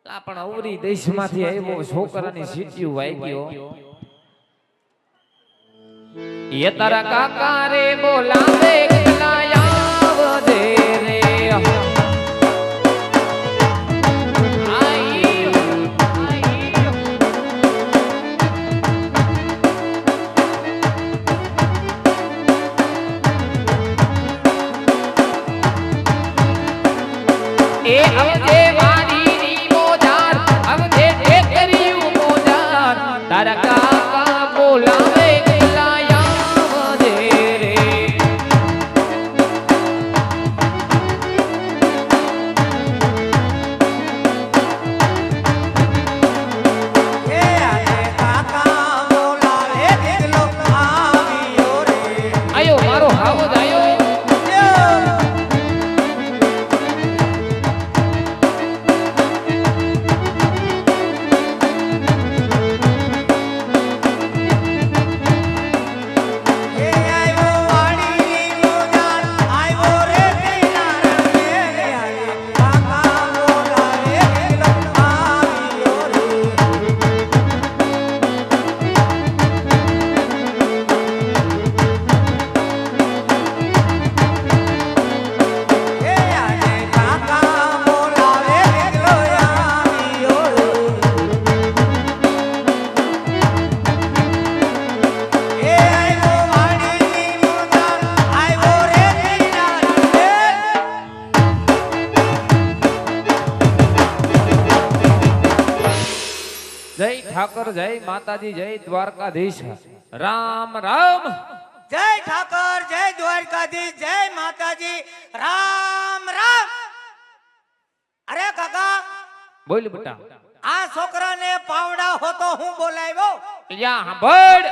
પણ અવરી દેશમાંથી આવ્યો છોકરાની સીટીયું વાગ્યો એ તારા કાકા રે બોલાવે કેટલા આવજે રે એ આવજે વાડી ની મોજાર આવજે ટેકરી મોજાર તારા કાકા બોલાવે કેટલા આવજે રે એ આજે કાકા બોલાવે કેટલો આવ્યો રે આયો મારો હાવજ આયો જય ઠાકર જય માતાજી જય દ્વારકાધીશ રામ રામ જય ઠાકર જય દ્વારકાધીશ જય માતાજી રામ રામ અરે કાકા બોલ બેટા આ છોકરાને પાવડા હોતો હું બોલાવ્યો યા સાંભળ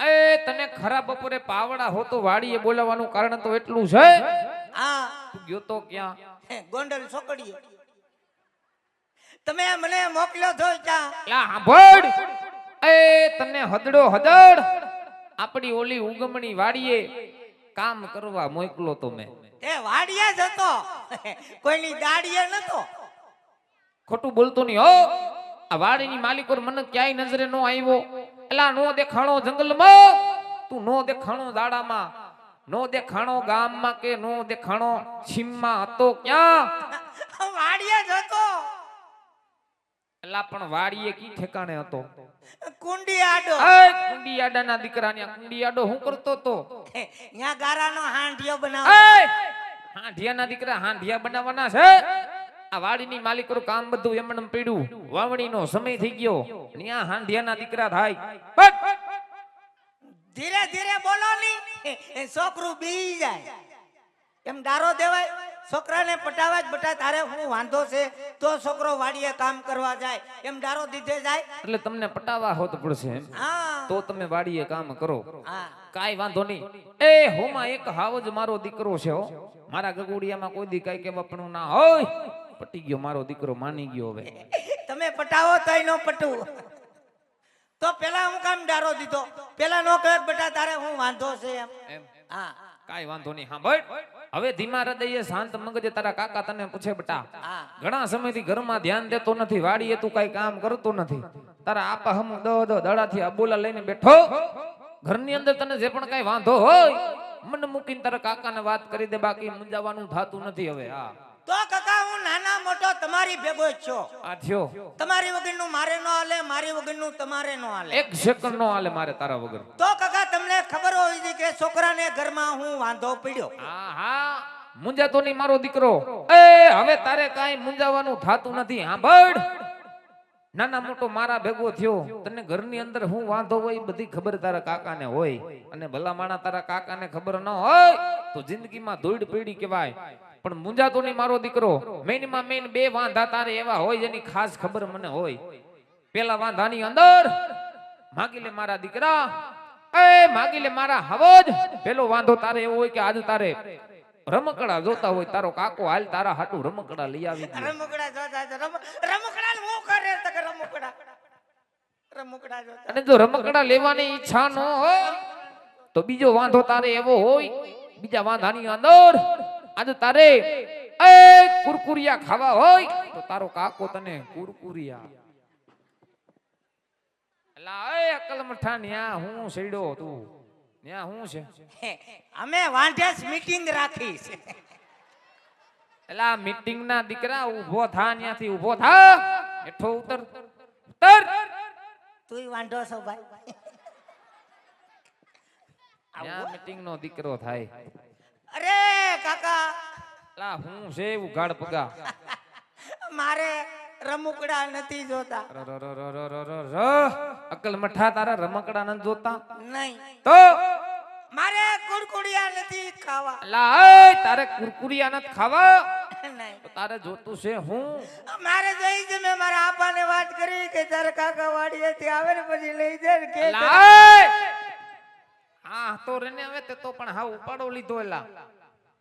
એ તને ખરા બપોરે પાવડા હોતો વાડીએ બોલાવવાનું કારણ તો એટલું છે હા તું ગયો તો ક્યાં ગોંડલ છોકડીએ તમે મને મોકલ્યો છો ક્યાં લા સાંભળ એ તને હદડો હદડ આપણી ઓલી ઉગમણી વાડીએ કામ કરવા મોકલો તો મેં તે વાડીએ જ હતો કોઈની દાડીએ નતો ખોટું બોલતો નહીં હો આ વાડીની માલિકો મને ક્યાંય નજરે નો આવ્યો એલા નો દેખાણો જંગલમાં તું નો દેખાણો દાડામાં નો દેખાણો ગામમાં કે નો દેખાણો સીમમાં હતો ક્યાં વાડીએ જ હતો એલા પણ વાડીએ કી ઠેકાણે હતો કુંડી આડો એ કુંડી આડાના દીકરાને કુંડી આડો હું કરતો તો ન્યા ગારાનો હાંડિયો બનાવ એ હાંઢિયાના દીકરા હાંઢિયા બનાવવાના છે આ વાડીની માલિકો કામ બધું એમણે પીડ્યું વાવણીનો સમય થઈ ગયો ન્યા હાંઢિયાના દીકરા થાય ધીરે ધીરે બોલો ની છોકરું બી જાય એમ ડારો દેવાય છોકરાને પટાવા જ બટા તારે હું વાંધો છે તો છોકરો વાડીએ કામ કરવા જાય એમ ડારો દીધે જાય એટલે તમને પટાવા હોત પડશે એમ હા તો તમે વાડીએ કામ કરો હા કાઈ વાંધો નહીં એ હોમાં એક હાવજ મારો દીકરો છે હો મારા ગગુડિયામાં કોઈ દી કાઈ કેવા પણ ના હોય પટી ગયો મારો દીકરો માની ગયો હવે તમે પટાવો તોય નો પટવું તો પેલા હું કામ ડારો દીધો પેલા નો કહે બટા તારે હું વાંધો છે એમ હા કાઈ વાંધો નહીં હા ભાઈ હવે ધીમા હૃદયે શાંત મગજે તારા કાકા તને પૂછે બેટા હા ઘણા સમયથી ઘરમાં ધ્યાન દેતો નથી વાડીએ તું કઈ કામ કરતો નથી તારા આપા હમ દડાથી અબોલા લઈને બેઠો ઘરની અંદર તને જે પણ કઈ વાંધો હોય મન મૂકીને તારા કાકાને વાત કરી દે બાકી મુંજાવાનું થાતું નથી હવે હા તો કાકા હું નાના મોટો તમારી ભેગો જ છો આ થયો તમારી વગરનું મારે નો હાલે મારી વગરનું તમારે નો હાલે એક સેકન્ડ નો હાલે મારે તારા વગર તો કાકા તમને ખબર હોય છે કે છોકરાને ઘરમાં હું વાંધો પડ્યો હા હા મુંજાતો નહીં મારો દીકરો એ હવે તારે કાઈ મુંજાવાનું થાતું નથી હા બડ નાના મોટો મારા ભેગો થયો તને ઘરની અંદર હું વાંધો હોય બધી ખબર તારા કાકાને હોય અને ભલા માણા તારા કાકાને ખબર ન હોય તો જિંદગીમાં ધૂળ પીડી કહેવાય પણ મુંજાતો નહીં મારો દીકરો મેનમાં મેન બે વાંધા તારે એવા હોય જેની ખાસ ખબર મને હોય પેલા વાંધાની અંદર માગી લે મારા દીકરા એ માગી લે મારા હવજ પેલો વાંધો તારે એવો હોય કે આજ તારે રમકડા જોતા હોય તારો કાકો હાલ તારા હાટુ રમકડા લઈ આવી દે રમકડા જોતા રમકડા હું કરે તો કે રમકડા જોતા અને જો રમકડા લેવાની ઈચ્છા ન હોય તો બીજો વાંધો તારે એવો હોય બીજા વાંધાની અંદર આજ તારે એ કુરકુરિયા ખાવા હોય તો તારો કાકો તને કુરકુરિયા. એલા એ અકલ મઠા ન્યા હું સડ્યો તું ન્યા હું છે? અમે વાંઢેસ મીટિંગ રાખી છે. એલા મીટિંગ ના દીકરા ઊભો થા, ન્યાથી ઊભો થા, હેઠો ઉતર ઉતર. તુંય વાંઢો છો ભાઈ. ન્યા મીટિંગ નો દીકરો થાય. અરે કાકા, એલા હું છે ઉઘાડ પગા. મારે રમુકડા નથી જોતા. અકલ મઠા તારા રમકડા નથી જોતા નહીં તો મારે કુરકુડિયા નથી ખાવા. એલા એ તારે કુરકુરિયા નથી ખાવા નહીં તો તારે જોતું છે હું. મારે જોઈ છે. મેં મારા આપાને વાત કરી કે તારે કાકા વાડીએથી આવે ને પછી લઈ જાય ને કે એલા એ! હા તો રેને હવે તે તો પણ હા ઉપાડો લીધો. એલા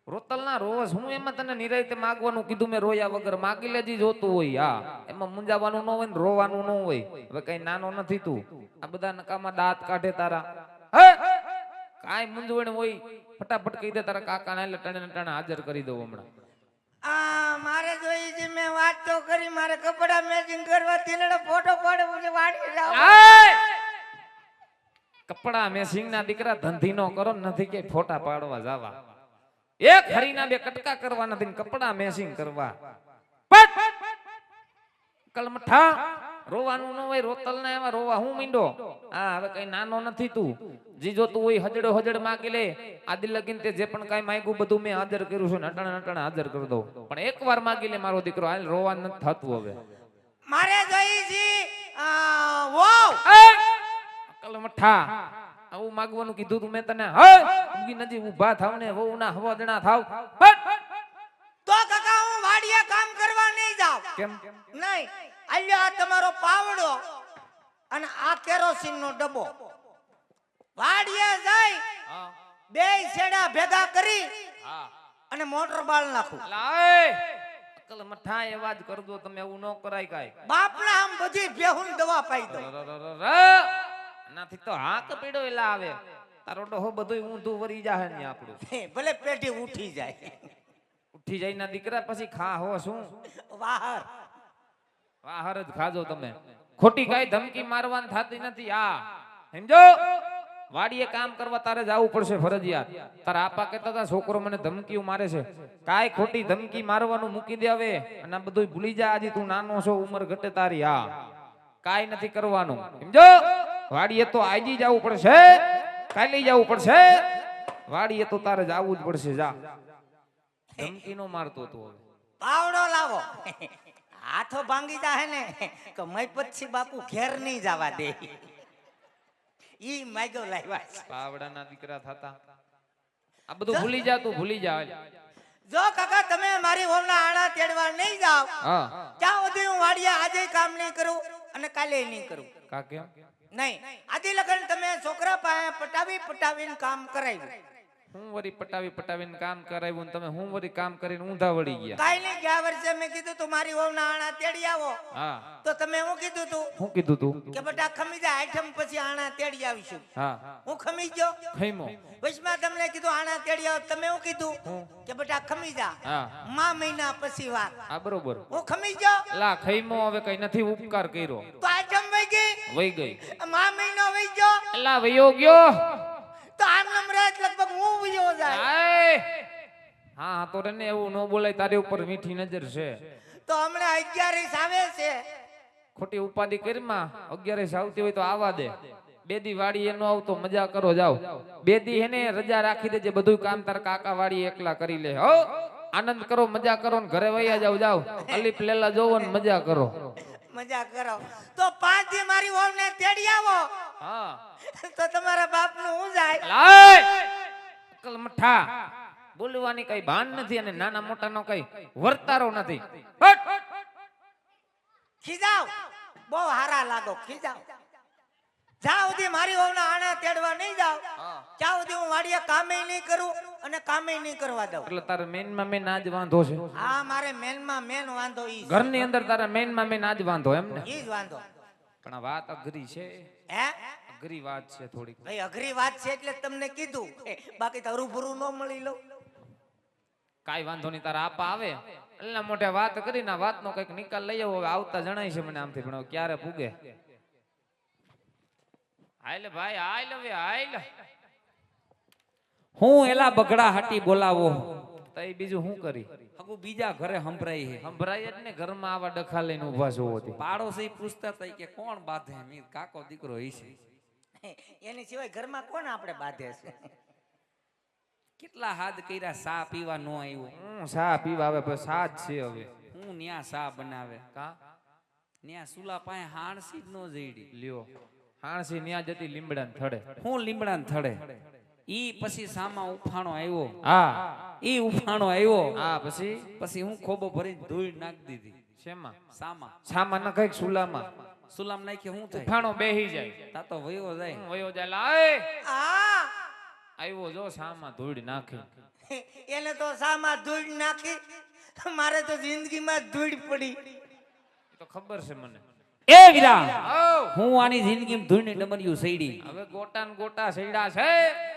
રોતલ ના રોજ હું એમાં તને નિરાયતે માગવાનું કીધું. મેં રોયા વગર માગી લેજી જોતું હોય. હા એમાં મુંજાવાનું ન હોય ને રોવાનું ન હોય. હવે કઈ નાનો નથી તું. આ બધા નકામાં દાંત કાઢે તારા. હે કાઈ મૂંઝવણ હોય ફટાફટ કહી દે તારા કાકા ને, એટલે ટણે ને ટણે હાજર કરી દઉં હમણાં. મારે જોઈ છે. મેં વાત તો કરી. મારે કપડા મેચિંગ કરવા તીલડે ફોટો પાડે પછી વાડી જાવ. કપડા મેસિંગ ના દીકરા ધંધી નો કરો, નથી કે ફોટા પાડવા જાવા. એક હરીના બે કટકા કરવા નથી ને કપડા મેસિંગ કરવા. કલમઠા રોવાનું ન હોય. રોતલ ના એમાં રોવા હું મીંડો. હા હવે કઈ નાનો નથી તું. જીજો તું હોય હજડો હજડ માગી લે. આદિ લગીન તે જે પણ કઈ માંગ્યું બધું મેં હાજર કર્યું છે. અટાણે અટાણે હાજર કરી દઉં. પણ એકવાર માગી લે મારો દીકરો. હાલ રોવા નથી થતું હવે. મારે જોઈ છે. વો કલમઠા આવું માગવાનું કીધું તું મેં તને. હે ઊંઘી નજી ઊભા થાવ ને વહુ ના હવાદણા થાવ. તો કાકા હું વાડીએ કામ કરવા નહીં જાવ. કેમ? નહીં. આલ્યો આ તમારો પાવડો અને આ કેરોસીન નો ડબ્બો. વાડીએ જઈ બે છેડા ભેગા કરી અને મોટર બાળ નાખું. લાય અકલ મઠા એવા જ કર દો તમે. એવું ન કરાય કાઈ. બાપના આમ બધી બેહુન દવા પાઈ દો. નાથી તો હાથ પીડો એલા આવે. તારો ડોહો બધું ઊંધું વરી જાહે ને આપણું. ભલે પેટી ઉઠી જાય. ઉઠી જાય ના દીકરા પછી ખા હો શું? વાહર વાહર જ ખાજો તમે. ખોટી કાઈ ધમકી મારવાની થાતી નથી. આ સમજો વાડીએ કામ કરવા તારે જવું પડશે ફરજિયાત. તારા આપા કહેતા હતા છોકરો મને ધમકીઓ મારે છે. કાઈ ખોટી ધમકી મારવાનું મૂકી દે હવે. અને આ બધું ભૂલી જા. આજે તું નાનો છો, ઉંમર ઘટે તારી. હા કાઈ નથી કરવાનું સમજો. વાડીએ તો આજી જવું પડશે, કાલે જવું પડશે. વાડીએ તો તારે જવું જ પડશે. જા ધમકી નો મારતો તું હવે. પાવડો લાવો. હાથો ભાંગી જાહે ને કે મય પછી બાપુ ઘેર નહીં જવા દે. ઈ માગ્યો લાવ્યા છે. પાવડાના દીકરા થતા આ બધું ભૂલી જા. તું ભૂલી જા. જો કાકા તમે મારી વહુના આણા તેડવા નહીં જાવ હા ત્યાં સુધી હું વાડીએ આજે કામ નહીં કરું અને કાલે નહીં કરું. કા કેમ? નહીં આદિ લગન તમે છોકરા પાસે પટાવી પટાવીને કામ કરાવ્યું. હું વરી પટાવી પટાવીને કામ કરાવ્યું ને તમે હું વરી કામ કરીને ઊંધા વળી ગયા. કાઈ નહીં. ગયા વર્ષે મેં કીધું તું મારી વહુના આણા તેડી આવો. હા તો તમે હું કીધું તું હું કીધું તું? કે બેટા ખમી જા, આઈટમ પછી આણા તેડી આવીશું. હા હું ખમી ગયો. ખઈમો. વચમાં તમને કીધું આણા તેડી આવો. તમે હું કીધું કે બેટા ખમી જા, હા મા મહિના પછી વાત. આ બરોબર. હું ખમી ગયો. લા ખઈમો હવે કઈ નથી ઉપકાર કર્યો. તો આઈટમ વઈ ગઈ, વઈ ગઈ. મા મહિનો વઈ ગયો. લા વયો ગયો. તો આમ નમરાત લગભગ હું વયો જાય. આય હા તો રને એવું ન બોલાય. તારી ઉપર મીઠી નજર છે. તો હમણાં 11 આવે છે. ખોટી ઉપાધિ કરીમાં 11 આવતી હોય તો આવા દે. બે દી વાડી એનો આવતો મજા કરો જાવ. બે દી હેને રજા રાખી દેજે. બધું કામ તાર કાકા વાડી એકલા કરી લે. હો આનંદ કરો, મજા કરો ને ઘરે વયા જાવ. જાવ અલીફ લેલા જોવો ને મજા કરો. મજા કરો. તો 5 દી મારી વહુને તેડી આવો. હા તો તમારા બાપનું હું જાય. લાય અકલ મઠા બોલવાની કઈ ભાન નથી અને નાના મોટાનો કઈ વર્તારો નથી. હટ! ખીજાવ બહુ હારા લાગો. ખીજાવ. જ્યાં સુધી મારી વહુના આણા તેડવા નહીં જાવ ત્યાં સુધી હું વાડીએ કામે નહીં કરું અને કામે નહીં કરવા દઉં. એટલે તારે મેન માં મેન આજ વાંધો છે. હા મારે મેનમાં મેન વાંધો ઈ છે. ઘરની અંદર તારા મેન માં મેન આજ વાંધો એમ ને? ઈ જ વાંધો. પણ આ વાત અઘરી છે. હે અઘરી વાત છે થોડીક. ભાઈ અઘરી વાત છે એટલે તમને કીધું. બાકી તો રૂબરૂ ન મળી લઉં. કાઈ વાંધો નહીં, તારા આપા આવે એટલે મોઢે વાત કરીને આ વાતનો કઈક નિકાલ લઈ આવો. હવે આવતા જણાય છે મને આમથી, પણ હવે ક્યારે પૂગે. હાલ ભાઈ હાલ, હવે હાલ. હું એલા બગડા હાટી બોલાવો તો એ બીજું શું કરી હગુ બીજા ઘરે સંભળાય હે. સંભળાય જ ને, ઘરમાં આવા ડખા લઈને ઊભા છો હતી. પાડોશી પૂછતા હતા કે કોણ બાંધે? મેં કાકો દીકરો હશે. એની સિવાય ઘરમાં કોણ આપણે બાંધે છે? કેટલા હાથ કર્યા, સા પીવા નો આવ્યો. હું સા પીવા આવે, બસ સા જ છે હવે. હું ન્યા સા બનાવે, કા ન્યા સુલા પાસે હાણસી જ નો જઈડી. લ્યો હાણસી ન્યા જતી લીમડાને થડે. હું લીમડાને થડે. ઈ પછી સામા ઉફાણો આવ્યો. હા ઈ ઉફાણો આવ્યો. હા પછી પછી હું ખોબો ભરીને ધૂળ નાખી દીધી. શેમાં? સામા. સામાન ના કઈક સુલામાં સુલામ નાખી હું થાય? ઉફાણો બેહી જાય. તા તો વયો જાય. હું વયો જાય. લાય આ આવ્યો જો સામા ધૂળ નાખી. એને તો સામાં ધૂળ નાખી, મારે તો જિંદગીમાં ધૂળ પડી. એ તો ખબર છે મને. એ વીરા, આવ. હું આની જિંદગીમાં ધૂળની ડમરીયું સઈડી. હવે ગોટા ને ગોટા સૈડા છે.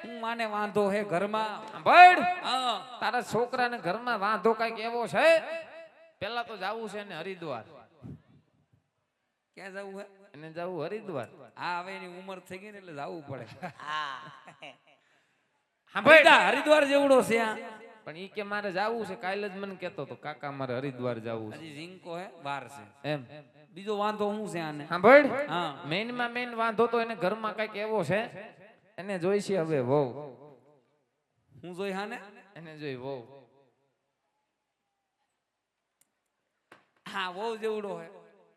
હું માને વાંધો હે ઘરમાં. સાંભળ, હા. તારા છોકરાને ઘરમાં વાંધો કઈક એવો છે. પેલા તો જાવું છે ને હરિદ્વાર. ક્યાં જવું હે? એને જાવું હરિદ્વાર. હા, હવે એની ઉંમર થઈ ગઈ ને એટલે જવું પડે. હા સાંભળ, બેટા, હરિદ્વાર જેવડો છે આ. પણ ઈ કે મારે જાવું છે. કાલે જ મને કહેતો તો કાકા મારે હરિદ્વાર જાવું છે હજી ઝીંકો હે, વાર છે. એમ. બીજો વાંધો હું છે આને? સાંભળ, હા. મેન માં મેન વાંધો તો એને ઘરમાં કઈક એવો છે. એને જોઈ છે હવે વહુ. હું જોઈ હાને? એને જોઈ વહુ. હા, બહુ જેવડો હે.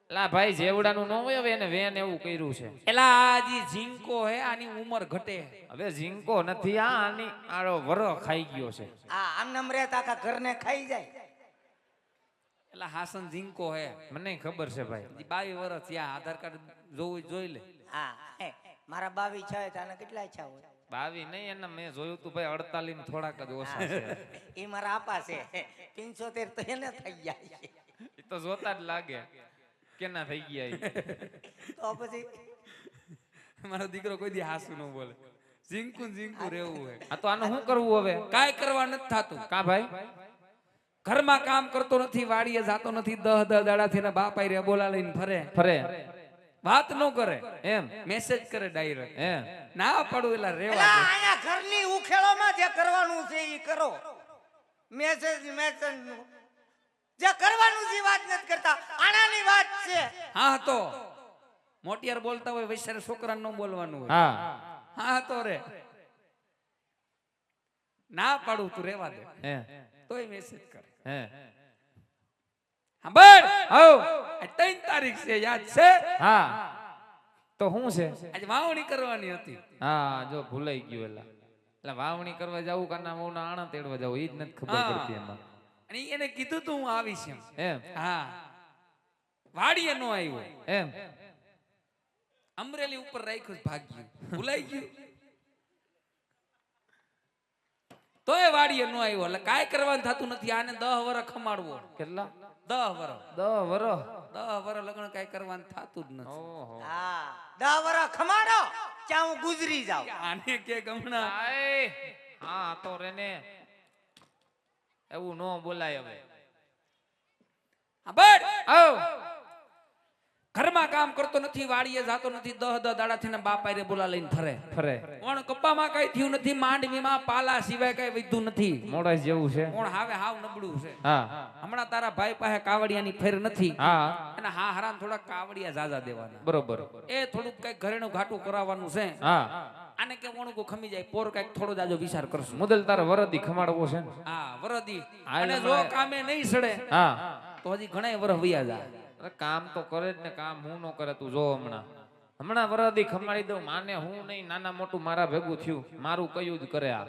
લા ભાઈ, જેવડાનું ન હોય હવે એને વેન એવું કર્યું છે. એલા આ જી ઝીંકો હે, આની ઉંમર ઘટે. હવે ઝીંકો નથી, આ આની આરો વરો ખાઈ ગયો છે. આ આમ નમ રહેતા આખા ઘરને ખાઈ જાય. એલા હાસન ઝીંકો હે. મને ખબર છે ભાઈ. હજી 22 વર્ષ થયા. આધાર કાર્ડ જોવું હોય જોઈ લે. હા મારા 22 છે, તને કેટલા ઈચ્છા હોય? 22 નહીં, એને મેં જોયું તું ભાઈ 48 માં થોડાક જ ઓછા છે. એ મારા આપા છે. 75 તો એને થઈ જાય. એ તો જોતા જ લાગે કેના થઈ ગયા ઈ. તો પછી મારો દીકરો કોઈ દી હાસુ ન બોલે. ઝીંકુ ઝીંકુ રહેવું હે. આ તો આનું શું કરવું હવે? કાઈ કરવા નથી થાતું. કા ભાઈ? ઘરમાં કામ કરતો નથી, વાડીએ જાતો નથી, 10 દાડાથી એના બાપ આઈ રે બોલા લઈને ફરે. ફરે વાત ન કરે, એમ. મેસેજ કરે ડાયરેક્ટ. એમ. ના પડું એલા રેવા એલા દે. આયા ઘરની ઉખેળોમાં જે કરવાનું છે એ કરો. મેસેજ નું જે કરવાનું છે વાત નથી કરતા. આનાની વાત છે. હા તો મોટિયાર બોલતા હોય વૈશારે છોકરાને ન બોલવાનું હોય. હા હા તો રે ના પાડું તું રેવા દે, હે તોય મેસેજ કરે. હે હા બસ. આવ. આ 3 તારીખ છે, યાદ છે? હા તો શું છે? આજે વાવણી કરવાની હતી. હા જો ભૂલાઈ ગયું. એલા એટલે વાવણી કરવા જાવું કાના વહુના આણા તેડવા જાવું ઈ જ નથી ખબર હા. પડતી એમાં. અને એને કીધું તું હું આવીશ એમ. એમ. હા, વાડીએ નો આવ્યો. એમ. અમરેલી ઉપર રાખ્યું, ભાગ્યું, ભૂલાઈ ગયું. તોય વાડીએ નો આવ્યો. એટલે કાંઈ કરવાનું થતું નથી. આને 10 વર્ષ ખમાડવો. કેટલા? 10 વર્ષ. 10 વર્ષ. 10 વર્ષ લગ્ન કાંઈ કરવાનું થતું જ નથી. ઓહો. હા 10 વર્ષ ખમાડો ત્યાં હું ગુજરી જાઉં. આને કે ગમણા આય. હા તો રેને એવું નો બોલાય હવે. હા બસ. આવ. ઘરમાં કામ કરતો નથી, વાડીએ જાતો નથી, 10 દાડાથી ને બાપ આરે બોલા લઈને ફરે. ફરે કોણ કપ્પામાં કઈ થયું નથી, માંડવીમાં પાલા સિવાય કઈ વધ્યું નથી. મોડા જેવું છે. કોણ હાવે હાવ નબળું છે. હા હમણાં તારા ભાઈ પાસે કાવડિયાની ફેર નથી. હા અને હા હરાન થોડા કાવડિયા જાજા દેવાના. બરોબર. એ થોડુંક કઈક ઘરેણું ઘાટું કરાવવાનું છે. હા આને કે વણું ખમી જાય, પોર કઈક થોડો જાજો વિચાર કરશું. મુદલ તારા વરદી ખમાડવો છે ને. હા વરદી. હા, અને એટલે જો મને- કામે નહીં સડે હા તો હજી ઘણા વરહ વયા જાય. અરે કામ તો કરે જ ને. કામ હું નો કરે તું જો. હમણાં વરદી ખમાડી દઉં. માને હું નહીં, નાના મોટું મારા ભેગું થયું. મારું કયું જ કરે આ.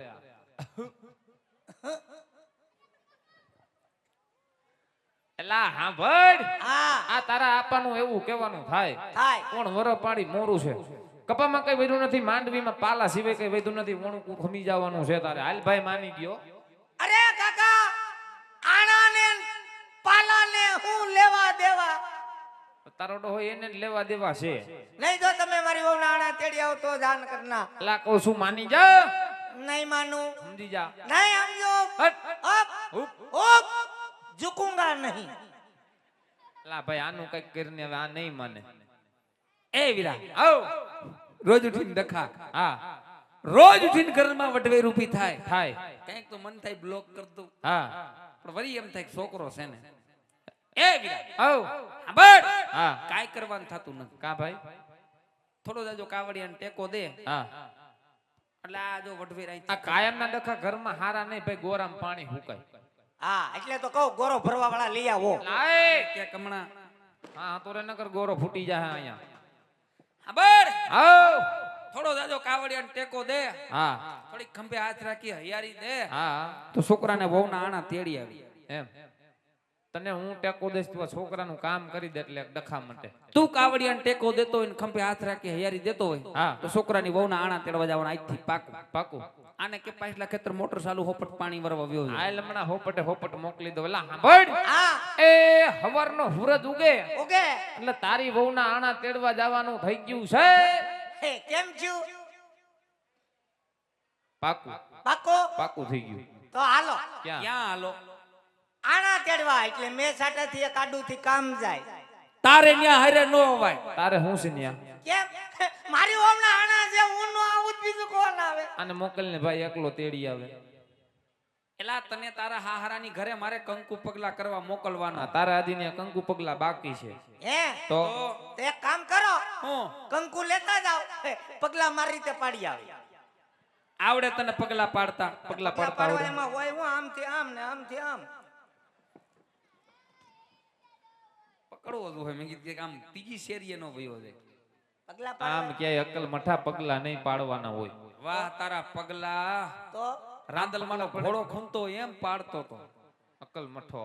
એલા હા ભડ. હા આ તારા આપાનું એવું કહેવાનું થાય. થાય. કોણ વર પાડી મોરું છે. કપામાં કઈ વધ્યું નથી, માંડવીમાં પાલા સિવાય કઈ વધ્યું નથી. વણું ખમી જવાનું છે તારે. હાલ ભાઈ માની ગયો. અરે કાકા આણાને પાલાને હું લેવા દેવા? તારો ડોહો એને જ લેવા દેવા છે. નહીં જો તમે મારી વહુના આણા તેડી આવો તો જાન કરના. એલા કહું છું માની જા. નહીં માનું. સમજી જા. નહીં સમજો. હટ. અપ ઉપ. ઝુકુંગા નહીં. લા ભાઈ આનું કઈક કરીને હવે આ નહીં માને. એ વીરા આવ રોજ ઉઠીને ડખા હા રોજ ઉઠીને ઘરમાં વટવેર ઊભી થાય થાય કંઈક તો મન થાય બ્લોક કર દઉં હા પણ વળી એમ થાય કે છોકરો છે ને એ વીરા આવ સાંભળ હા કાંઈ કરવાનું થતું નથી કા ભાઈ થોડો જાજો કાવડિયાને ટેકો દે હા એટલે આ જો વટવેર અહીં આ કાયમના ડખા ઘરમાં હારા નહીં ભાઈ ગોરામ પાણી હુકાય. હા એટલે તો કહું ગોરો ભરવા વાળા લઈ આવો. લાય કે કમણા હા તો રે નકર ગોરો ફૂટી જાય અહીંયા. સાંભળ આવ થોડો જાજો કાવડિયાને ટેકો દે હા થોડીક ખંભે હાથ રાખી હૈયારી દે હા તો છોકરાને વહુના આણા તેડી આવી એમ તને હું ટેકો દઈશ તું આ છોકરાનું કામ કરી દે એટલે ડખા માટે. તું કાવડિયાને ટેકો દેતો હોય ને ખંભે હાથ રાખી હૈયારી દેતો હોય હા તો છોકરાની વહુના આણા તેડવા જવાના આજથી પાકું પાકું આને કે પાછલા ખેતર મોટર ચાલુ હોપટ પાણી વરવા વ્યો આ લમણા હોપટ મોકલી દો. લા સાંભળ હા એ હવારનો સૂરજ ઉગે ઓકે એટલે તારી વહુના આણા તેડવા જવાનું થઈ ગયું છે. હે, કેમ છું પાકું પાકો પાકું થઈ ગયું. તો હાલો ક્યાં ક્યાં હાલો આણા તેડવા એટલે મેં સાટાથી એક આડુથી કામ જાય. તારે ન્યા હારે નો અવાય તારે હું છે ન્યા કેમ મારી ઓમના આણા છે હું નો આવું જ બીજું કોણ આવે. અને મોકલ ને ભાઈ એકલો તેડી આવે. એલા તને તારા હાહરાની ઘરે મારે કંકુ પગલા કરવા મોકલવાના તારા આદિ ને કંકુ પગલા બાકી છે હે તો તો એક કામ કરો હું કંકુ લેતા જાઓ પગલા મારી રીતે પાડી આવે. આવડે તને પગલા પાડતા પગલા પગલા પડતા પાડવા આવડે. એમાં હોય હું આમથી આમ ને આમથી આમ. પકડવો જ હોય મેં કીધું કે આમ ત્રીજી શેરીએ નો વયો જાય પગલા આમ પાડવા ક્યાંય અકલ મઠા પગલા નહીં પાડવાના હોય. વાહ તારા પગલા તો રાંદલમાંનો ઘોડો ખૂંતો એમ પાડતો તો અકલ મઠો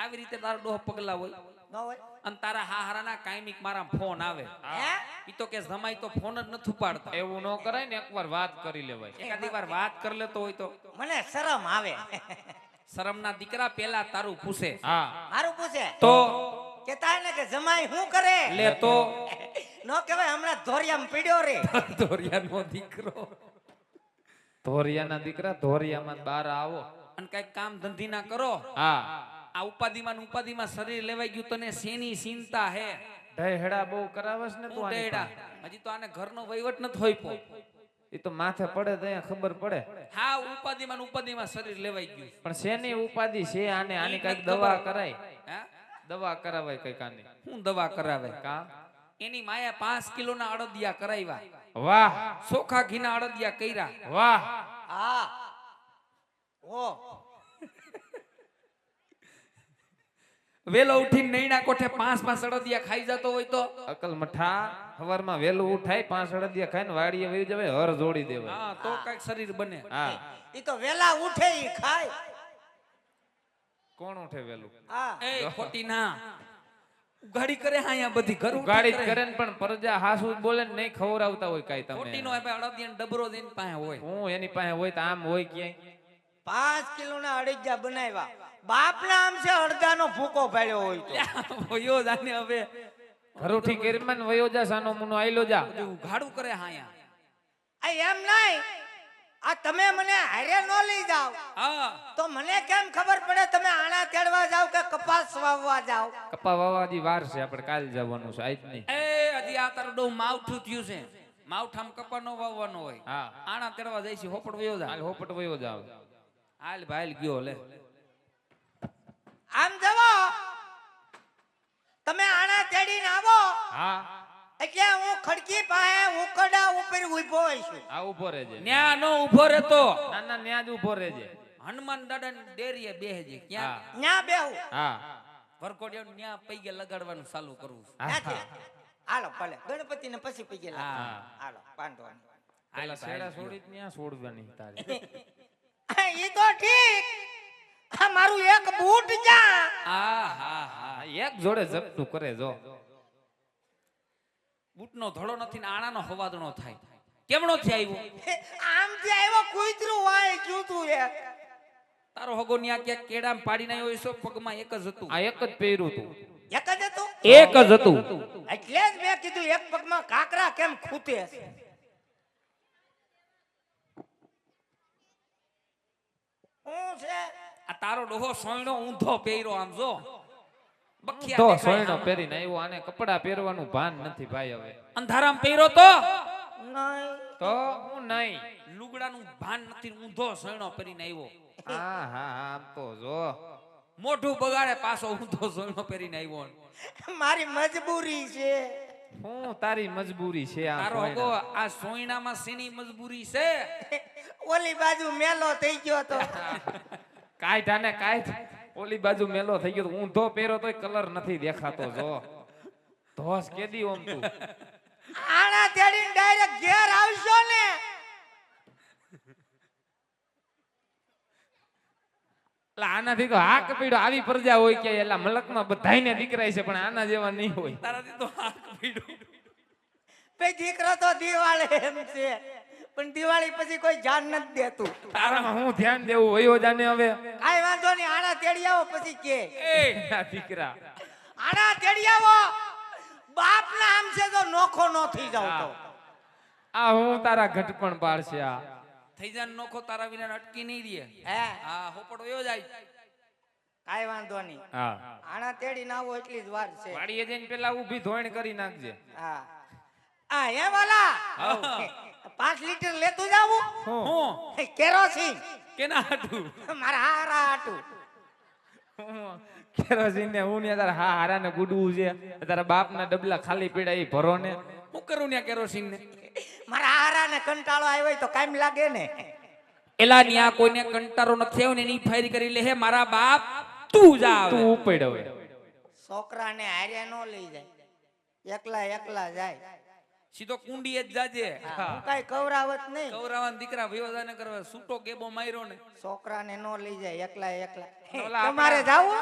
આવી રીતે તારો ડોહ પગલા હોય ન હોય અને તારા હાહરાના કાયમિક મારા ફોન આવે હે ઈ તો કે જમાઈ તો ફોન જ નથી પાડતા એવું ન કરાય ને એકવાર વાત કરી લેવાય. એકાદી વાર વાત કરી લેતો હોય તો મને શરમ આવે. શરમના દીકરા પેલા તારું પૂછે હા મારું પૂછે તો કેતા ને કે જમાઈ શું કરે લે તો નો કહેવાય હમણાં ધોરિયામાં પીડ્યો રે. ધોરિયાનો દીકરો ધોરિયાના દીકરા ધોરિયામાં બહાર આવો. અને કઈક કામ ધંધી ના કરો હા આ ઉપાધિમાં શરીર લેવાઈ ગયું તને શેની ચિંતા હે ઢહેડા બહુ કરાવસ ને તું તું આની ડેડા પાસે. હજી તો આને ઘરનો વહીવટ નથી હોઈપો ઈ તો માથે પડે તો અહીંયા ખબર પડે. હા ઉપાધિમાં શરીર લેવાઈ ગયું પણ શેની ઉપાધિ છે આને આની કઈક ઈ દવા ખબર. કરાય હે દવા કરાવાય કઈક આની. હું દવા કરાવે કા એની માયા 5 કિલોના અડદિયા કરાવ્યા વાહ ચોખા ઘીના અડદિયા કર્યા વાહ હા ઓ વેલો ઉઠીને નૈણા કોઠે 5 અડદિયા ખાઈ જતો હોય તો અકલ મઠા સવારમાં વહેલું ઉઠાય 5 અડદિયા ખાઈને વાડીએ વહી જવાય હર જોડી દેવાય. હા તો કઈક શરીર બને હા ઈ તો વેલા ઉઠે ઈ ખાય. કોણ ઉઠે વહેલું? હા એ ખોટી ના ઉઘાડી કરે હા અહીંયા બધી ઘર ગાડી કરે ને પણ પરજા હાસુ જ બોલે ને નહીં ખવડાવતા હોય કાઈ ખોટી તમે. નો અડદિયા ડબરો દઈને પાસે હોય હું એની પાસે હોય તો આમ હોય ક્યાંય. 5 કિલોના અડદિયા બનાવ્યા બાપના આમ છે અડદાનો ભૂકો પાડ્યો હોય તો. વયો જાને હવે ઘરોથી કેરમાન વયો જા સાનો મુનો આઈલો જા. બધું ઉઘાડું કરે હા અહીંયા આ એમ નહીં આ તમે મને હારે નો લઈ જાવ હા તો મને કેમ ખબર પડે તમે આણા તેડવા જાવ કે કપાસ વાવવા જાવ. કપા વાવાજી વાર છે આપણે કાલ જવાનું છે આજ નહીં. એ હજી આ તારું ડો માવઠું થયું છે માવઠામાં કપા નો વાવવાનો હોય હા આણા તેડવા જાય છે હોપડ વયો જા હાલ હોપટ વયો જાવ. હાલ ભાઈ ગયો લે આમ જવો તમે આણા તેડીને આવો હા એટલે હું ખડકી પાસે ઉકડા ઉપર ઊભો છું. આ ઉભો રહેજે. ન્યા નો ઉભો રહેતો ના ના ન્યા જ ઉભો રહેજે. હનુમાન દાદા ની ડેરીએ બેહજે ક્યાં હા ન્યા બેહું હા વરકોડિયા ન્યા પૈગે લગાડવાનું ચાલુ કરવું છે. ત્યાંથી. હાલો ભલે ગણપતિને પછી પૈકી લાવો. હા. હાલો વાંધો નહીં. પેલા શેડા છોડી જ ન્યા છોડવાની તારે. ઈ તો ઠીક આ મારું એક બૂટ જા હા હા હા એક જોડે જપતું કરે જો. બૂટનો ધડો નથી ને આણાનો હવાદણો થાય કેમનો થી આવ્યો આમથી આવ્યો કૂતરું હોય જૂતું એક તારો હગો ન્યા ક્યાંક કેડામાં પાડીને આવ્યો હશો પગમાં એક જ હતું આ એક જ પહેર્યું તું. એક જ હતું એક જ હતું એટલે જ મેં કીધું એક પગમાં કાકરા કેમ ખૂતે છે. શું છે આ તારો ડોહો સોયણો ઊંધો પહેર્યો આમ જો બખિયા તો દેખાય સોયણો આમ. પહેરીને આવ્યો, આને કપડા પહેરવાનું ભાન નથી ભાઈ હવે. અંધારામાં પહેર્યો તો નહીં તો હું નહીં. લુગડાનું ભાન નથી, ઊંધો સોયણો પહેરીને આવ્યો. હા હા આમ તો જો મોઢું બગાડે પાછો ઊંધો સોયણો પહેરીને આવ્યો. મારી મજબૂરી છે. હું તારી મજબૂરી છે આ તારો સોયણા. હગો આ સોયણામાં શેની મજબૂરી છે? ઓલી બાજુ મેલો થઈ ગયો તો કાંઈ ધાને કાંઈ ઓલી બાજુ મેલો થઈ ગયો તો ઊંધો પહેરો તોય કલર નથી દેખાતો જો ધોસ કેદી ઓમ તું. આણા તેડીને ડાયરેક્ટ ઘેર આવશો ને એટલે આનાથી તો હાક પીડો આવી પ્રજા હોય કે એલા મલકમાં બધાયને દીકરાય છે પણ આના જેવા નહીં હોય. તારાથી તો હાક પીડ્યું. ભાઈ દીકરો તો દિવાળી એમ છે પણ દિવાળી પછી કોઈ ધ્યાન નથી દેતું. તારામાં હું ધ્યાન દેવું વયો જાને હવે. કાઈ વાંધો નહીં, આણા તેડી આવો પછી કે એ આ દીકરા આણા તેડી આવો. બાપ ના આમ છે તો નોખો નો થઈ જાવ તો આ હું તારા ઘટપણ પાડશે આ. થઈ જાય નોખો તારા વિના અટકી નહીં રહે. હે હા હોપડ વયો જાય. કાઈ વાંધો નહીં, હા આણા તેડી ના આવો એટલી જ વાર છે. વાડીએ જઈને પેલા ઊભી ધોઈણ કરી નાખજે. હા આ હે વાલા 5 લીટર લેતું જાવું હું હું કેરોસીન કેના હાટું? મારા હારા હાટું. કેરોસીન ને હું ને તારા હા હારાને ગુડવું છે. તારા બાપના ડબલા ખાલી પીડા ઈ ભરો ને. હું કરું ને કેરોસીન ને? મારા હારા ને કંટાળો આવ્યો હોય તો કામ લાગે ને. એલા ન્યા કોઈને કંટારો નથી આવ્યો ને એની ફાયરી કરી લે હે મારા બાપ તું જા હવે. તું ઉપડ હવે. છોકરાને હારે નો લઈ જાય, એકલા એકલા જાય. સીધો કુંડીએ જ જાજે. હું કાઈ કવરાવત નહીં. કૌરવાન દીકરા વિવાદાને કરવા સૂટો ગેબો માર્યો ને. છોકરાને નો લઈ જાય એકલા એકલા. ઓલા તમારે જાવું